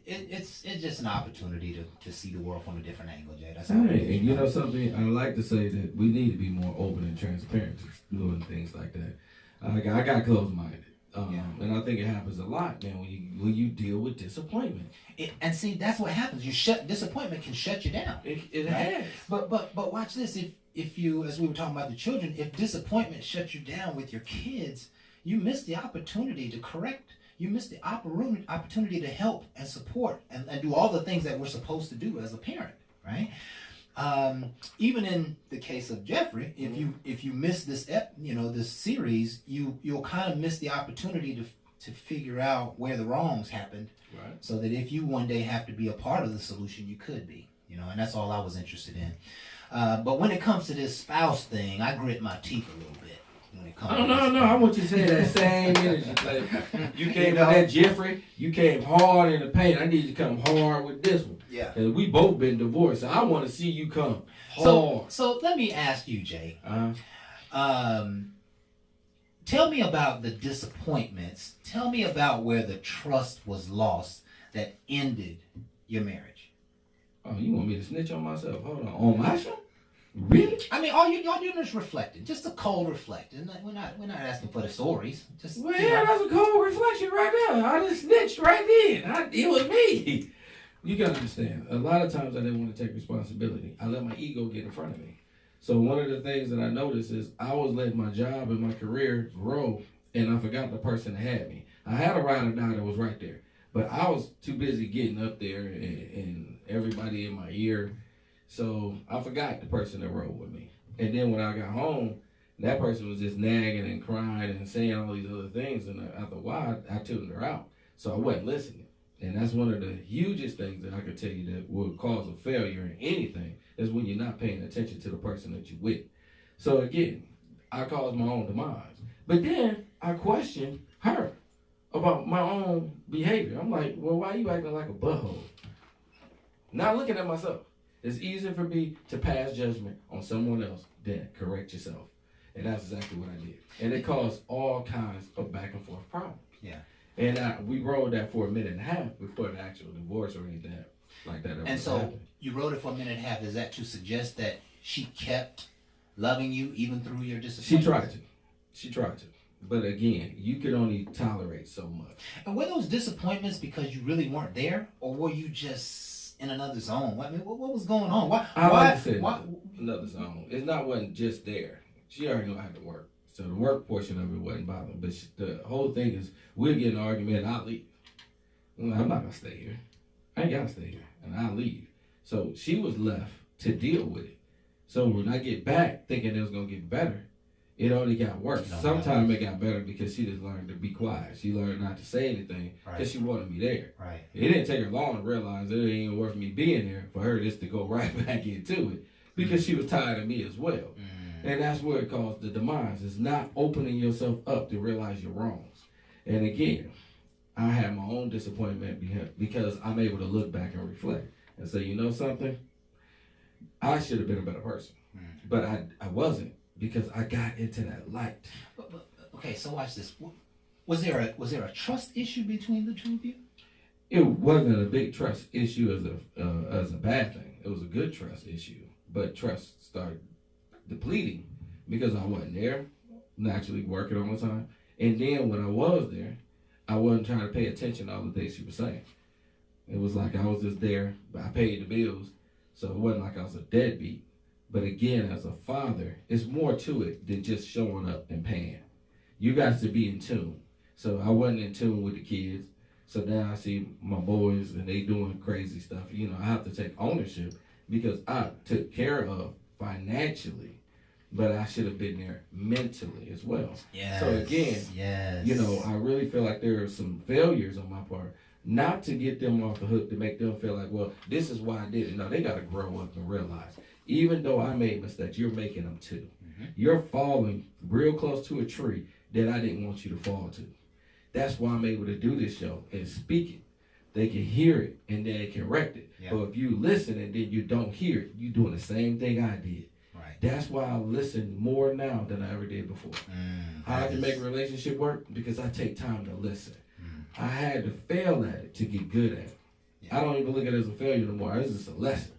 S4: It's just an opportunity to see the world from a different angle, Jay. That's all.
S3: Hey, and you know something? I like to say that we need to be more open and transparent to doing things like that. I got closed-minded. And I think it happens a lot, man, when you deal with disappointment.
S4: And see, that's what happens. Disappointment can shut you down.
S3: It
S4: right?
S3: has.
S4: But watch this. If you, as we were talking about the children, if disappointment shuts you down with your kids, you miss the opportunity to correct. You miss the opportunity to help and support and do all the things that we're supposed to do as a parent, right? Even in the case of Jeffrey, if you miss this this series, you'll kind of miss the opportunity to figure out where the wrongs happened,
S3: Right.
S4: so that if you one day have to be a part of the solution, you could be. And that's all I was interested in. But when it comes to this spouse thing, I grit my teeth a little bit. When it comes
S3: No, I want you to say that same energy. Like, you came with that Jeffrey, you came hard in the paint. I need you to come hard with this one.
S4: Yeah.
S3: Because we both been divorced. So I want to see you come hard.
S4: So let me ask you, Jay. Tell me about the disappointments. Tell me about where the trust was lost that ended your marriage.
S3: Oh, you want me to snitch on myself? Hold on my show? Really?
S4: I mean, all you're doing is reflecting, just a cold reflecting. We're not asking for the stories. Just
S3: Well, yeah, that's a cold reflection right there. I just snitched right then. It was me. You gotta understand, a lot of times I didn't want to take responsibility. I let my ego get in front of me. So one of the things that I noticed is I was letting my job and my career grow, and I forgot the person that had me. I had a ride or die that was right there, but I was too busy getting up there and everybody in my ear. So I forgot the person that rode with me. And then when I got home, that person was just nagging and crying and saying all these other things. And after a while, I tuned her out. So I wasn't listening. And that's one of the hugest things that I could tell you that will cause a failure in anything is when you're not paying attention to the person that you're with. So again, I caused my own demise. But then I questioned her about my own behavior. I'm like, well, why are you acting like a butthole? Not looking at myself. It's easier for me to pass judgment on someone else than correct yourself. And that's exactly what I did. And it caused all kinds of back and forth problems.
S4: Yeah.
S3: And we rode that for a minute and a half before the actual divorce or anything like that.
S4: And so
S3: happened.
S4: you rode it for a minute and a half. Is that to suggest that she kept loving you even through your disappointment?
S3: She tried to. But again, you could only tolerate so much.
S4: And were those disappointments because you really weren't there, or were you just in another zone? I mean, what was going on? Why?
S3: Another zone. It's not wasn't just there. She already knew I had to work. So the work portion of it wasn't bothering. But the whole thing is, we'll get in an argument and I'll leave. I'm not going to stay here. I ain't got to stay here. And I'll leave. So she was left to deal with it. So when I get back thinking it was going to get better, it only got worse. Sometimes it got better because she just learned to be quiet. She learned not to say anything because she wanted me there.
S4: Right.
S3: It didn't take her long to realize it ain't even worth me being there for her just to go right back into it because she was tired of me as well. And that's where it caused the demise. It's not opening yourself up to realize your wrongs. And again, I had my own disappointment because I'm able to look back and reflect and say, you know something? I should have been a better person. But I wasn't because I got into that light.
S4: Okay, so watch this. Was there a trust issue between the two of you?
S3: It wasn't a big trust issue as a bad thing. It was a good trust issue. But trust started depleting because I wasn't there, naturally working all the time. And then when I was there, I wasn't trying to pay attention to all the things she was saying. It was like I was just there, but I paid the bills, so it wasn't like I was a deadbeat. But again, as a father, it's more to it than just showing up and paying. You got to be in tune. So I wasn't in tune with the kids. So now I see my boys and they doing crazy stuff. You know, I have to take ownership because I took care of financially, but I should have been there mentally as well.
S4: Yes.
S3: So again, you know, I really feel like there are some failures on my part, not to get them off the hook, to make them feel like, well, this is why I did it. No, they got to grow up and realize, even though I made mistakes, you're making them too. You're falling real close to a tree that I didn't want you to fall to. That's why I'm able to do this show and speak it. They can hear it and then they can correct it. Yeah. But if you listen and then you don't hear it, you're doing the same thing I did. Right. That's why I listen more now than I ever did before. How I can make a relationship work? Because I take time to listen. I had to fail at it to get good at it. Yeah. I don't even look at it as a failure anymore. It's just a lesson.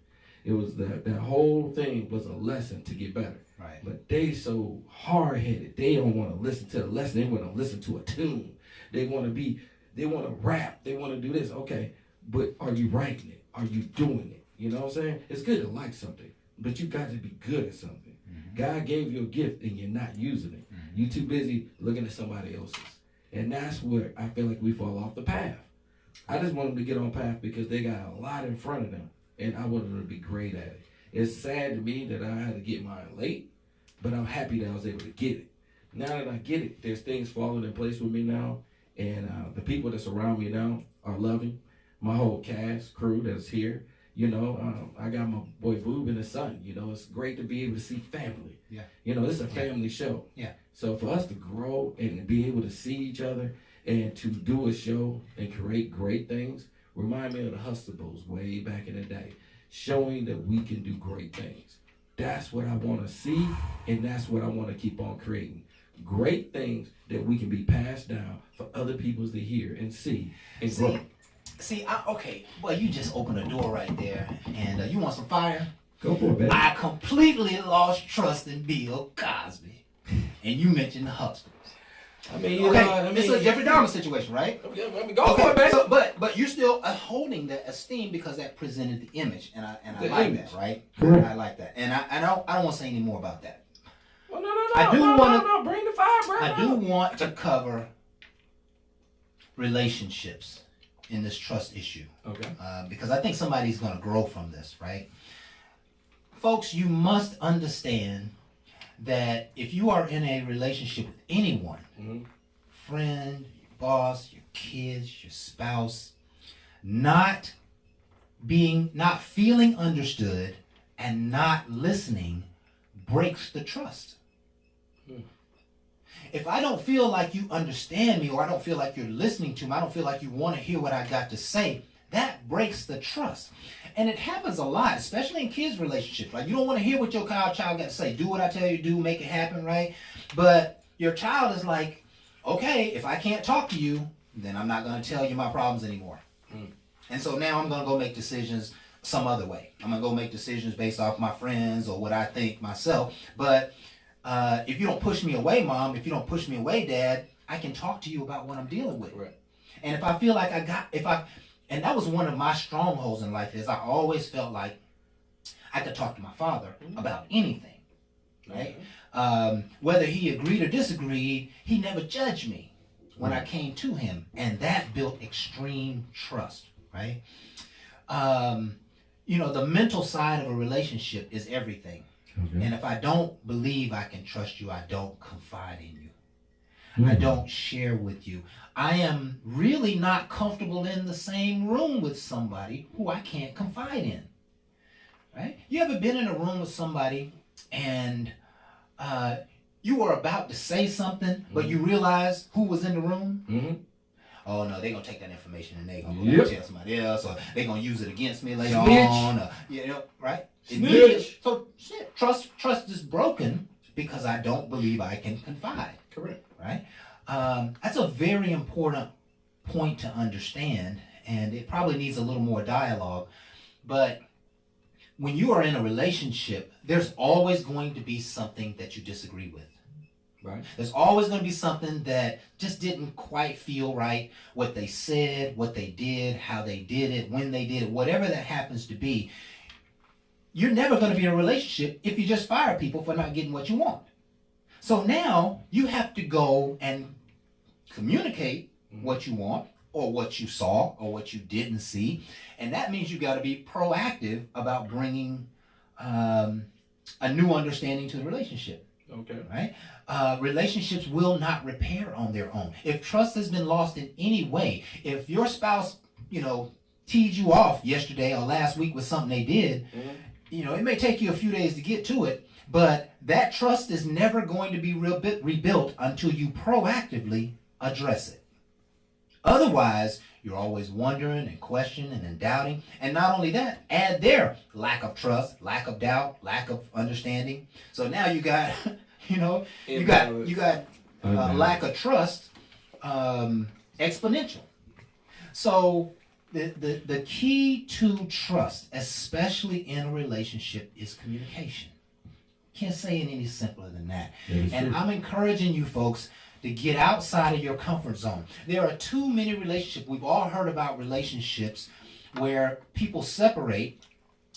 S3: It was that whole thing was a lesson to get better. Right. But they so hard-headed. They don't want to listen to the lesson. They want to listen to a tune. They want to rap. They want to do this. Okay, but are you writing it? Are you doing it? You know what I'm saying? It's good to like something, but you got to be good at something. God gave you a gift and you're not using it. You're too busy looking at somebody else's. And that's where I feel like we fall off the path. I just want them to get on path because they got a lot in front of them, and I want them to be great at it. It's sad to me that I had to get mine late, but I'm happy that I was able to get it. Now that I get it, there's things falling in place with me now, And the people that's around me now are loving. My whole cast, crew that's here. I got my boy Boob and his son. It's great to be able to see family.
S4: Yeah.
S3: It's a family show.
S4: Yeah.
S3: So for us to grow and be able to see each other and to do a show and create great things, remind me of the Hustables way back in the day, showing that we can do great things. That's what I want to see, and that's what I want to keep on creating. Great things that we can be passed down for other people to hear and see and grow.
S4: Okay. Well, you just opened a door right there, and you want some fire?
S3: Go for it, baby.
S4: I completely lost trust in Bill Cosby, and you mentioned the Huxtables. It's a Jeffrey Dahmer situation, right?
S3: Go for it, baby.
S4: So, but you're still holding that esteem because that presented the image, and I like
S3: image.
S4: that, right?
S3: Correct.
S4: I like that, and I don't want to say any more about that.
S3: Well,
S4: No,
S3: bring the fire, bro.
S4: I do want to cover relationships in this trust issue.
S3: Okay.
S4: Because I think somebody's going to grow from this, right? Folks, you must understand that if you are in a relationship with anyone, friend, your boss, your kids, your spouse, not feeling understood and not listening breaks the trust. If I don't feel like you understand me, or I don't feel like you're listening to me, I don't feel like you want to hear what I got to say, that breaks the trust. And it happens a lot, especially in kids' relationships. Like, you don't want to hear what your child got to say. Do what I tell you to do, make it happen, right? But your child is like, okay, if I can't talk to you, then I'm not going to tell you my problems anymore. And so now I'm going to go make decisions some other way. I'm going to go make decisions based off my friends or what I think myself. But if you don't push me away, Mom, if you don't push me away, Dad, I can talk to you about what I'm dealing with.
S3: Right.
S4: And if I feel like and that was one of my strongholds in life, is I always felt like I could talk to my father about anything, right? Whether he agreed or disagreed, he never judged me when I came to him. And that built extreme trust, right? The mental side of a relationship is everything. Okay. And if I don't believe I can trust you, I don't confide in you. I don't share with you. I am really not comfortable in the same room with somebody who I can't confide in. Right? You ever been in a room with somebody and you were about to say something, but you realize who was in the room? Oh no, they're gonna take that information and they're gonna go tell somebody else, or they're gonna use it against me later on. Or, right? So trust is broken because I don't believe I can confide.
S3: Correct.
S4: Right? That's a very important point to understand, and it probably needs a little more dialogue. But when you are in a relationship, there's always going to be something that you disagree with. Right. There's always going to be something that just didn't quite feel right. What they said, what they did, how they did it, when they did it, whatever that happens to be. You're never going to be in a relationship if you just fire people for not getting what you want. So now you have to go and communicate what you want, or what you saw, or what you didn't see. And that means you got to be proactive about bringing a new understanding to the relationship.
S3: Okay.
S4: Right? Relationships will not repair on their own. If trust has been lost in any way, if your spouse, teed you off yesterday or last week with something they did, it may take you a few days to get to it, but that trust is never going to be rebuilt until you proactively address it. Otherwise, you're always wondering and questioning and doubting. And not only that, add their lack of trust, lack of doubt, lack of understanding. So now you got, you got lack of trust exponential. So the key to trust, especially in a relationship, is communication. Can't say it any simpler than that. And I'm encouraging you folks to get outside of your comfort zone. There are too many relationships. We've all heard about relationships where people separate,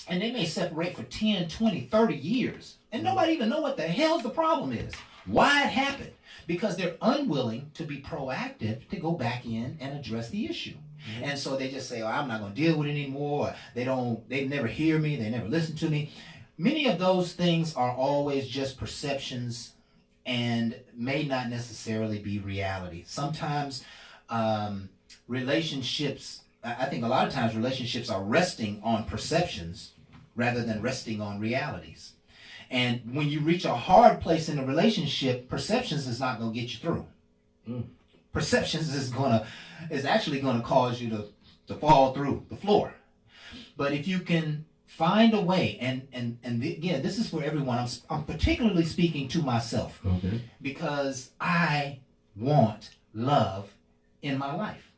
S4: and they may separate for 10, 20, 30 years, and nobody even know what the hell's the problem is, why it happened, because they're unwilling to be proactive to go back in and address the issue. And so they just say, I'm not going to deal with it anymore. They never hear me. They never listen to me. Many of those things are always just perceptions and may not necessarily be reality. Sometimes relationships, I think a lot of times relationships are resting on perceptions rather than resting on realities. And when you reach a hard place in a relationship, perceptions is not going to get you through. Perceptions is actually going to cause you to fall through the floor. But if you can find a way, and again, this is for everyone. I'm particularly speaking to myself,
S3: Okay.
S4: because I want love in my life,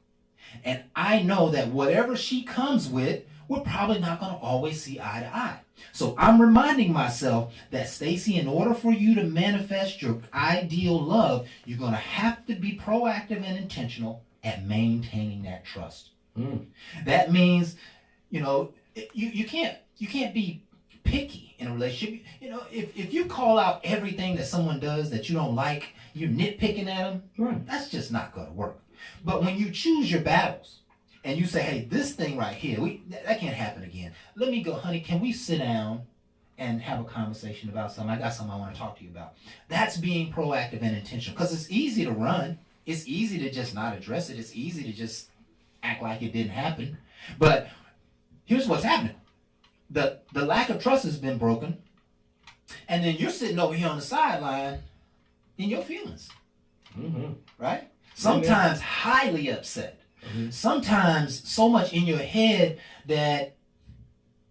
S4: and I know that whatever she comes with, we're probably not going to always see eye to eye. So I'm reminding myself that, Stacy, in order for you to manifest your ideal love, you're going to have to be proactive and intentional at maintaining that trust. That means, you can't be picky in a relationship. If you call out everything that someone does that you don't like, you're nitpicking at them,
S3: Right.
S4: that's just not going to work. But when you choose your battles, and you say, hey, this thing right here, that can't happen again. Let me go, honey, can we sit down and have a conversation about something? I got something I want to talk to you about. That's being proactive and intentional, because it's easy to run. It's easy to just not address it. It's easy to just act like it didn't happen. But here's what's happening. The lack of trust has been broken, and then you're sitting over here on the sideline in your feelings, right? Sometimes highly upset. Sometimes so much in your head that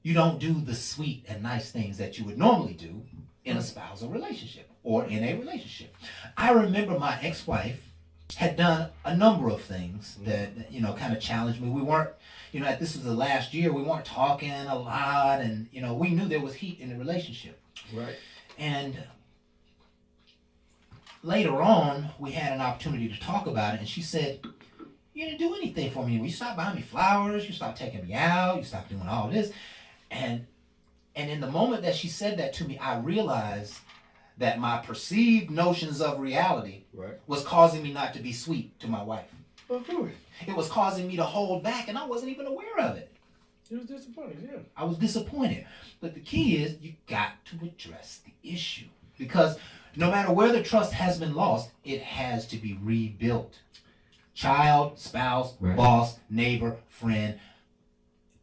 S4: you don't do the sweet and nice things that you would normally do in a spousal relationship or in a relationship. I remember my ex-wife had done a number of things that, kind of challenged me. We weren't, this was the last year, we weren't talking a lot, and, we knew there was heat in the relationship.
S3: Right.
S4: And later on, we had an opportunity to talk about it, and she said, you didn't do anything for me. You stopped buying me flowers. You stopped taking me out. You stopped doing all this. And in the moment that she said that to me, I realized that my perceived notions of reality was causing me not to be sweet to my wife.
S3: Of course.
S4: It was causing me to hold back, and I wasn't even aware of it.
S3: It was disappointing, yeah.
S4: I was disappointed. But the key is you got to address the issue. Because no matter where the trust has been lost, it has to be rebuilt. Child, spouse, boss, neighbor, friend,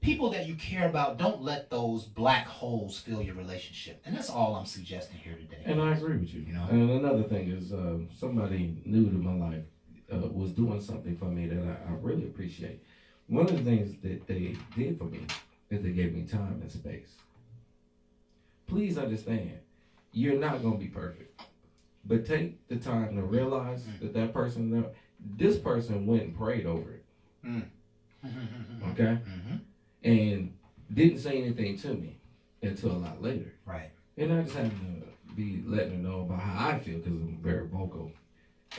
S4: people that you care about, don't let those black holes fill your relationship. And that's all I'm suggesting here today.
S3: And I agree with you. And another thing is somebody new to my life was doing something for me that I really appreciate. One of the things that they did for me is they gave me time and space. Please understand, you're not going to be perfect. But take the time to realize that person, this person went and prayed over it. Okay? And didn't say anything to me until a lot later.
S4: Right.
S3: And I just happened to be letting her know about how I feel, because I'm very vocal.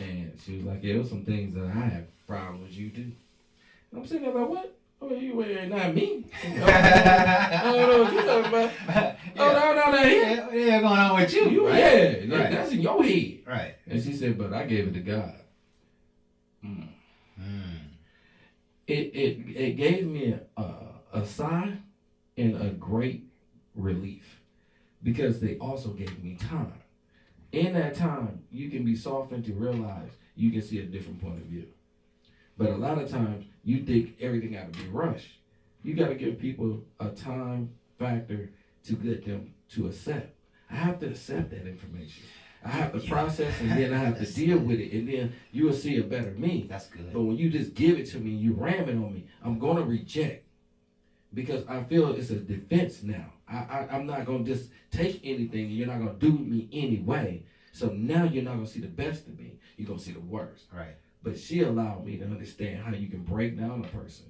S3: And she was like, yeah, there's some things that I have problems you do. And I'm sitting there like, what? Oh, you ain't not me. I don't know what you're talking about. Oh, no, here.
S4: Yeah, going on with you, right?
S3: Yeah, right. That's in your head.
S4: Right.
S3: And she said, but I gave it to God. It gave me a sigh and a great relief, because they also gave me time. In that time, you can be softened to realize you can see a different point of view. But a lot of times, you think everything got to be rushed. You got to give people a time factor to get them to accept. I have to accept that information. I have to process, and then I have to deal with it, and then you will see a better me.
S4: That's good.
S3: But when you just give it to me, you ram it on me, I'm going to reject, because I feel it's a defense now. I'm not going to just take anything, and you're not going to do me anyway. So now you're not going to see the best of me. You're going to see the worst.
S4: Right.
S3: But she allowed me to understand how you can break down a person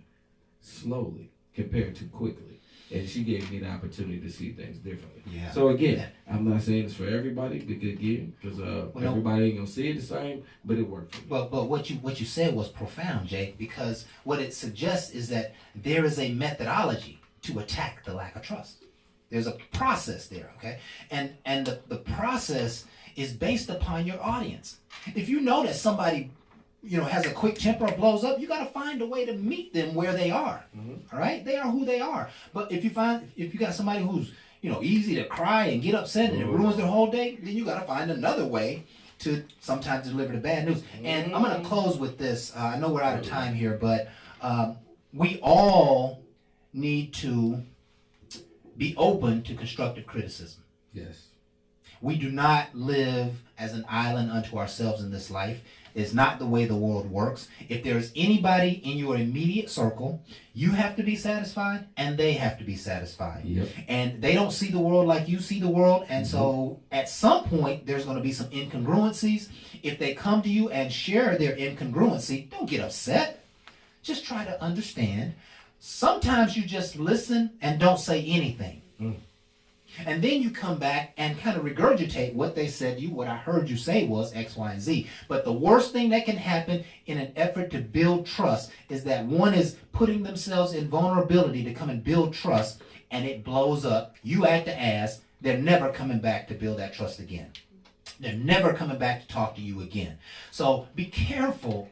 S3: slowly compared to quickly. And she gave me the opportunity to see things differently. Yeah. So again, I'm not saying it's for everybody, because everybody ain't gonna see it the same, but it worked for me.
S4: But what you said was profound, Jake, because what it suggests is that there is a methodology to attack the lack of trust. There's a process there, okay? And the process is based upon your audience. If you know that somebody has a quick temper or blows up, you got to find a way to meet them where they are. All right? They are who they are. But if you got somebody who's, easy to cry and get upset and it ruins their whole day, then you got to find another way to sometimes deliver the bad news. And I'm going to close with this. I know we're out of time here, but we all need to be open to constructive criticism.
S3: Yes.
S4: We do not live as an island unto ourselves in this life. It's not the way the world works. If there's anybody in your immediate circle, you have to be satisfied and they have to be satisfied.
S3: Yep.
S4: And they don't see the world like you see the world. And so at some point, there's going to be some incongruencies. If they come to you and share their incongruency, don't get upset. Just try to understand. Sometimes you just listen and don't say anything. And then you come back and kind of regurgitate what they said to you. What I heard you say was X, Y, and Z. But the worst thing that can happen in an effort to build trust is that one is putting themselves in vulnerability to come and build trust, and it blows up. You act the ass. They're never coming back to build that trust again. They're never coming back to talk to you again. So be careful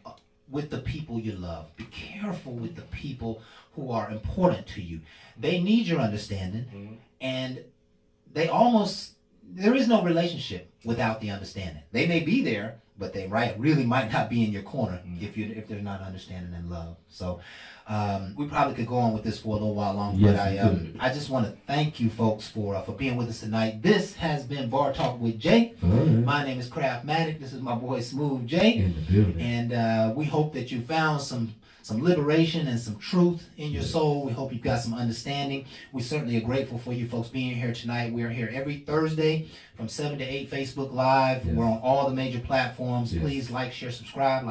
S4: with the people you love. Be careful with the people who are important to you. They need your understanding, and there is no relationship without the understanding. They may be there, but they really might not be in your corner if they're not understanding and love. So we probably could go on with this for a little while longer, but I just want to thank you folks for being with us tonight. This has been Bar Talk with Jay. My name is Craftmatic. This is my boy Smooth Jay.
S3: In the building.
S4: And we hope that you found some liberation and some truth in your soul. We hope you've got some understanding. We certainly are grateful for you folks being here tonight. We are here every Thursday from 7 to 8 Facebook Live. We're on all the major platforms. Please like, share, subscribe.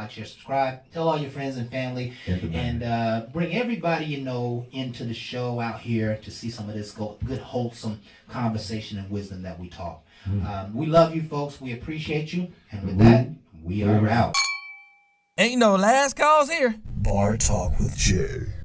S4: Tell all your friends and family. And bring everybody you know into the show out here to see some of this good, wholesome conversation and wisdom that we talk. We love you folks. We appreciate you. And with that, we are out.
S2: Ain't no last calls here.
S1: Bar Talk with Jay.